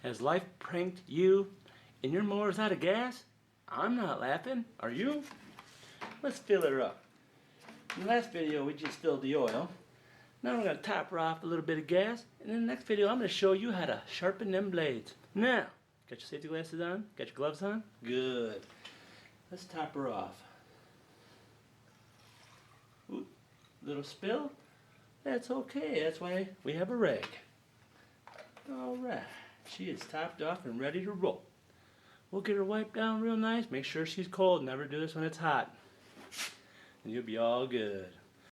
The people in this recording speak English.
Has life pranked you and your mower's out of gas? I'm not laughing. Are you? Let's fill her up. In the last video we just filled the oil. Now we're going to top her off a little bit of gas. And in the next video I'm going to show you how to sharpen them blades. Now, got your safety glasses on? Got your gloves on? Good. Let's top her off. Ooh, little spill? That's okay. That's why we have a rag. Alright. She is topped off and ready to roll. We'll get her wiped down real nice. Make sure she's cold. Never do this when it's hot. And you'll be all good.